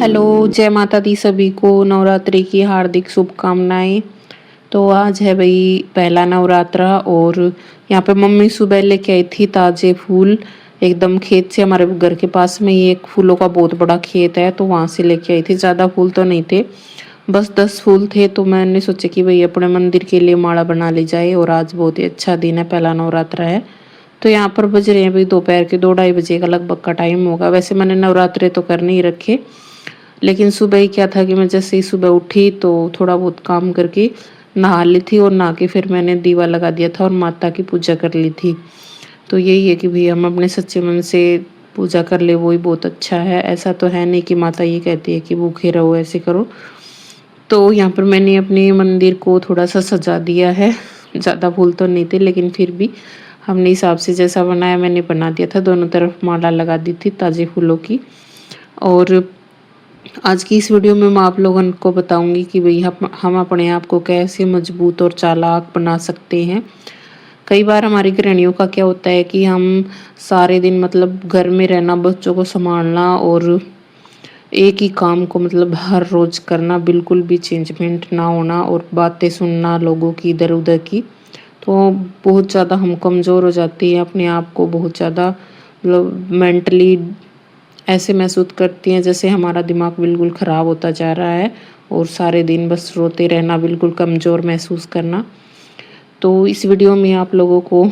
Hello, जय माता दी सभी को नवरात्रि की हार्दिक शुभकामनाएँ। तो आज है भई पहला नवरात्रा और यहाँ पे मम्मी सुबह लेके आई थी ताज़े फूल एकदम खेत से। हमारे घर के पास में ही एक फूलों का बहुत बड़ा खेत है, तो वहाँ से लेके आई थी। ज़्यादा फूल तो नहीं थे, बस 10 फूल थे। तो मैंने सोचा कि भई अपने मंदिर के लिए माला बना ली जाए और आज बहुत ही अच्छा दिन है, पहला नवरात्रा है। तो यहाँ पर बज रहे हैं भई दोपहर के 2 ढाई बजे का लगभग का टाइम होगा। वैसे मैंने नवरात्रे तो कर नहीं रखे, लेकिन सुबह ही क्या था कि मैं जैसे ही सुबह उठी तो थोड़ा बहुत काम करके नहा ली थी और नहा के फिर मैंने दीवा लगा दिया था और माता की पूजा कर ली थी। तो यही है कि भई हम अपने सच्चे मन से पूजा कर ले, वो ही बहुत अच्छा है। ऐसा तो है नहीं कि माता ये कहती है कि भूखे रहो, ऐसे करो। तो यहाँ पर मैंने अपने मंदिर को थोड़ा-सा सजा दिया है। ज़्यादा फूल तो नहीं थे, लेकिन फिर भी हमने हिसाब से जैसा बनाया मैंने बना दिया था। दोनों तरफ माला लगा दी थी ताज़े फूलों की। और आज की इस वीडियो में मैं आप लोगों को बताऊंगी कि भई हम अपने आप को कैसे मजबूत और चालाक बना सकते हैं। कई बार हमारी गृहिणियों का क्या होता है कि हम सारे दिन मतलब घर में रहना, बच्चों को संभालना और एक ही काम को मतलब हर रोज करना, बिल्कुल भी चेंजमेंट ना होना और बातें सुनना लोगों की इधर उधर की, तो बहुत ज़्यादा हम कमज़ोर हो जाती हैं। अपने आप को बहुत ज़्यादा मतलब मेंटली ऐसे महसूस करती हैं जैसे हमारा दिमाग बिल्कुल ख़राब होता जा रहा है और सारे दिन बस रोते रहना, बिल्कुल कमज़ोर महसूस करना। तो इस वीडियो में आप लोगों को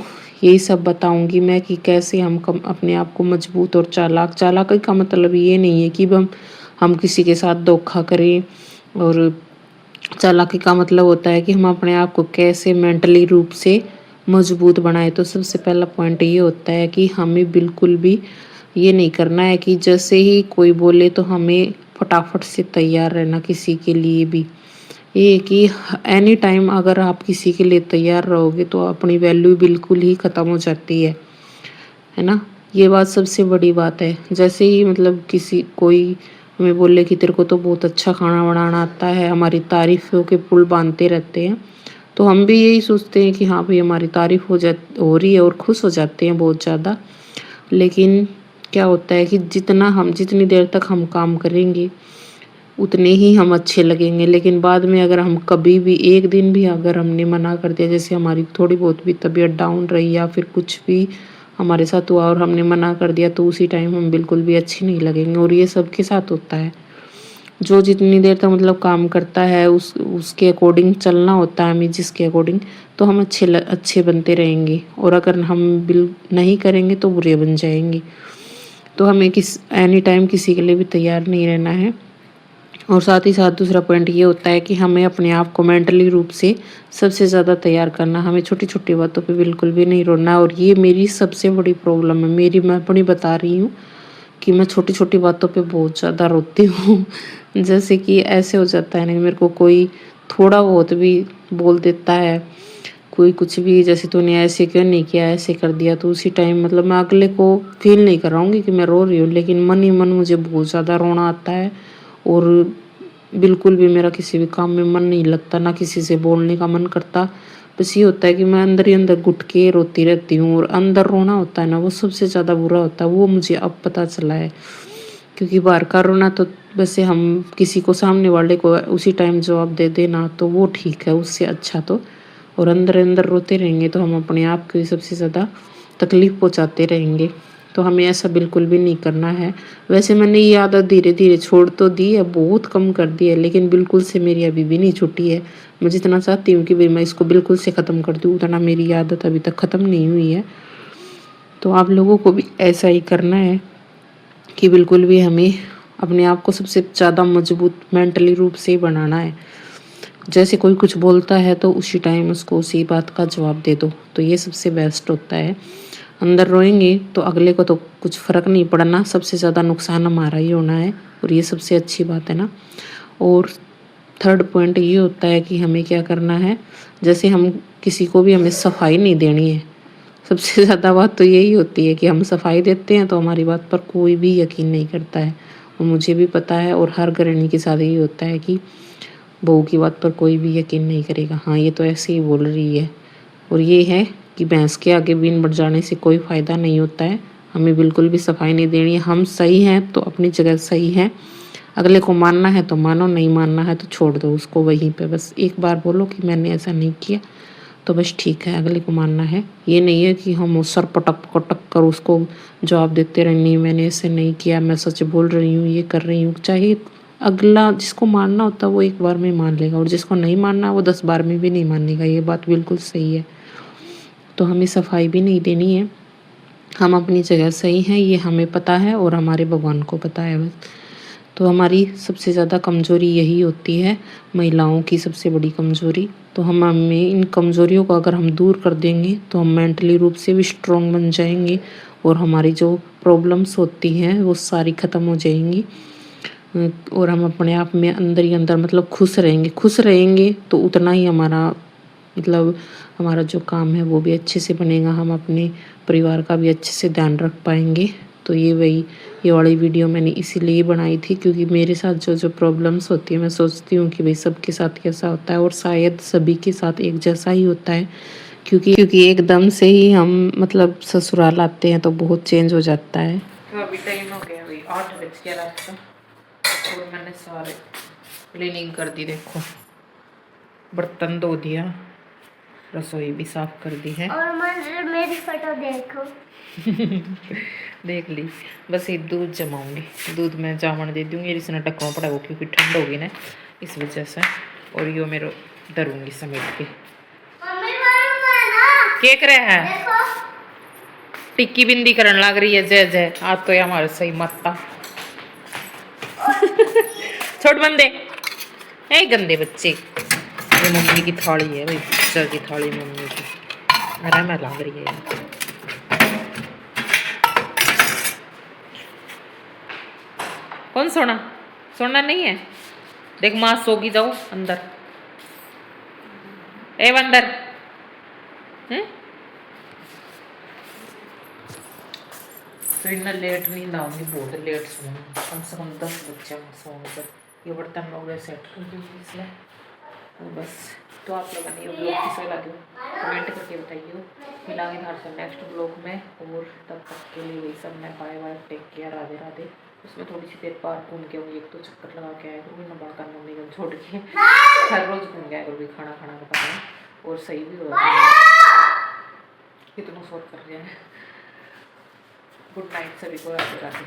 यही सब बताऊंगी मैं कि कैसे हम अपने आप को मजबूत और चालाक। चालाकी का मतलब ये नहीं है कि हम किसी के साथ धोखा करें, और चालाकी का मतलब होता है कि हम अपने आप को कैसे मेंटली रूप से मजबूत बनाए। तो सबसे पहला पॉइंट ये होता है कि हमें बिल्कुल भी ये नहीं करना है कि जैसे ही कोई बोले तो हमें फटाफट से तैयार रहना किसी के लिए भी। ये है कि एनी टाइम अगर आप किसी के लिए तैयार रहोगे तो अपनी वैल्यू बिल्कुल ही ख़त्म हो जाती है ना। ये बात सबसे बड़ी बात है। जैसे ही मतलब किसी कोई हमें बोले कि तेरे को तो बहुत अच्छा खाना बनाना आता है, हमारी तारीफ़ों के पुल बांधते रहते हैं, तो हम भी यही सोचते हैं कि हाँ भाई हमारी तारीफ़ हो रही है और खुश हो जाते हैं बहुत ज़्यादा। लेकिन क्या होता है कि जितनी देर तक हम काम करेंगे उतने ही हम अच्छे लगेंगे, लेकिन बाद में अगर हम कभी भी एक दिन भी अगर हमने मना कर दिया, जैसे हमारी थोड़ी बहुत भी तबीयत डाउन रही या फिर कुछ भी हमारे साथ हुआ और हमने मना कर दिया, तो उसी टाइम हम बिल्कुल भी अच्छे नहीं लगेंगे। और ये सबके साथ होता है। जो जितनी देर तक मतलब काम करता है उसके अकॉर्डिंग चलना होता है हमें, जिसके अकॉर्डिंग, तो हम अच्छे बनते रहेंगे। और अगर हम बिल नहीं करेंगे तो बुरे बन जाएंगे। तो हमें एनी टाइम किसी के लिए भी तैयार नहीं रहना है। और साथ ही साथ दूसरा पॉइंट ये होता है कि हमें अपने आप को मेंटली रूप से सबसे ज़्यादा तैयार करना। हमें छोटी छोटी बातों पे बिल्कुल भी नहीं रोना। और ये मेरी सबसे बड़ी प्रॉब्लम है, मैं अपनी बता रही हूँ कि मैं छोटी छोटी बातों पे बहुत ज़्यादा रोती हूँ। जैसे कि ऐसे हो जाता है ना, मेरे को कोई थोड़ा बहुत भी बोल देता है, कोई कुछ भी, जैसे तूने ऐसे क्यों नहीं किया, ऐसे कर दिया, तो उसी टाइम मतलब मैं अगले को फील नहीं कर रहा हूँ कि मैं रो रही हूँ, लेकिन मन ही मन मुझे बहुत ज़्यादा रोना आता है। और बिल्कुल भी मेरा किसी भी काम में मन नहीं लगता, ना किसी से बोलने का मन करता। बस ये होता है कि मैं अंदर ही अंदर घुट के रोती रहती हूँ। और अंदर रोना होता है ना, वो सबसे ज़्यादा बुरा होता है। वो मुझे अब पता चला है, क्योंकि बाहर का रोना तो वैसे हम किसी को, सामने वाले को उसी टाइम जवाब दे देना तो वो ठीक है, उससे अच्छा तो। और अंदर अंदर रोते रहेंगे तो हम अपने आप को ही सबसे ज़्यादा तकलीफ़ पहुँचाते रहेंगे। तो हमें ऐसा बिल्कुल भी नहीं करना है। वैसे मैंने ये आदत धीरे धीरे छोड़ तो दी है, बहुत कम कर दी है, लेकिन बिल्कुल से मेरी अभी भी नहीं छूटी है। मैं जितना चाहती हूँ कि भाई मैं इसको बिल्कुल से ख़त्म कर दूँ, उतना मेरी आदत अभी तक ख़त्म नहीं हुई है। तो आप लोगों को भी ऐसा ही करना है कि बिल्कुल भी हमें अपने आप को सबसे ज़्यादा मजबूत मेंटली रूप से ही बनाना है। जैसे कोई कुछ बोलता है तो उसी टाइम उसको उसी बात का जवाब दे दो, तो ये सबसे बेस्ट होता है। अंदर रोएंगे तो अगले को तो कुछ फ़र्क नहीं पड़ना, सबसे ज़्यादा नुकसान हमारा ही होना है। और ये सबसे अच्छी बात है ना। और थर्ड पॉइंट ये होता है कि हमें क्या करना है, जैसे हम किसी को भी हमें सफाई नहीं देनी है। सबसे ज़्यादा बात तो यही होती है कि हम सफाई देते हैं तो हमारी बात पर कोई भी यकीन नहीं करता है। और मुझे भी पता है, और हर गृहिणी के साथ यही होता है कि बहू की बात पर कोई भी यकीन नहीं करेगा। हाँ, ये तो ऐसे ही बोल रही है। और ये है कि भैंस के आगे बीन बढ़ जाने से कोई फ़ायदा नहीं होता है। हमें बिल्कुल भी सफाई नहीं देनी है। हम सही हैं तो अपनी जगह सही हैं, अगले को मानना है तो मानो, नहीं मानना है तो छोड़ दो उसको वहीं पे। बस एक बार बोलो कि मैंने ऐसा नहीं किया तो बस ठीक है, अगले को मानना है। ये नहीं है कि हम उस सर पटक पटक कर उसको जवाब देते रहे, नहीं मैंने ऐसे नहीं किया, मैं सच बोल रही हूँ, ये कर रही हूँ। चाहे अगला जिसको मानना होता है वो एक बार में मान लेगा, और जिसको नहीं मानना वो 10 बार में भी नहीं मानेगा। ये बात बिल्कुल सही है। तो हमें सफाई भी नहीं देनी है, हम अपनी जगह सही हैं ये हमें पता है और हमारे भगवान को पता है बस। तो हमारी सबसे ज़्यादा कमज़ोरी यही होती है, महिलाओं की सबसे बड़ी कमज़ोरी। तो हमें इन कमज़ोरियों को अगर हम दूर कर देंगे तो हम मेंटली रूप से भी स्ट्रॉन्ग बन जाएंगे, और हमारी जो प्रॉब्लम्स होती हैं वो सारी ख़त्म हो जाएंगी। और हम अपने आप में अंदर ही अंदर मतलब खुश रहेंगे। खुश रहेंगे तो उतना ही हमारा मतलब हमारा जो काम है वो भी अच्छे से बनेगा, हम अपने परिवार का भी अच्छे से ध्यान रख पाएंगे। तो ये वाली वीडियो मैंने इसीलिए बनाई थी क्योंकि मेरे साथ जो जो प्रॉब्लम्स होती है मैं सोचती हूँ कि भाई सबके साथ कैसा होता है, और शायद सभी के साथ एक जैसा ही होता है। क्योंकि एकदम से ही हम मतलब ससुराल आते हैं तो बहुत चेंज हो जाता है। तो अभी टाइम हो गया, अभी 8 बज गया रात का, और मैंने सारे क्लीनिंग कर दी। देखो बर्तन धो दिया, रसोई भी साफ कर दी है, और मेरी फोटो देखो। देख ली। बस ये दूध जमाऊंगी, दूध में जामन दे दूंगी, इसने टक्का पड़ा वो क्योंकि ठंड होगी ना इस वजह से। और यो मेरे डरूंगी समेट के क्या करे है, टिक्की बिंदी करने लग रही है। जय जय, आज तो ये हमारे सही माता छोड़ बंदे, ए गंदे बच्चे। ये मम्मी की थाली है भाई, पिक्चर की थाली मम्मी की, मेरा मैं लग रही है। कौन सोना, सोना नहीं है, देख माँ सोगी, जाओ अंदर, ए अंदर। फिर ना लेट नहीं लाऊंगी, बहुत लेट सोऊंगी, कम से कम 10 बजे सोऊंगी जब ये बर्तन लोग सेट कर दूँगी इसलिए। तो बस, तो आप लोगों ने ये ब्लॉग कैसे लगे कमेंट करके बताइए। मिलांगे धार से नेक्स्ट ब्लॉग में, और तब तक के लिए वही सब मैं bye bye, take care, Radhe Radhe. उसमें थोड़ी सी देर पार्क घूम के आऊँगी, एक तो चक्कर लगा के आया करूँगी ना, बाहर मम्मी को छोड़ के हर रोज़ घूम गया करूँगी, खाना खाना का पता है, और सही भी होगा। कितना शोर कर रहे हैं। गुड नाइट सभी को, राधे राधे।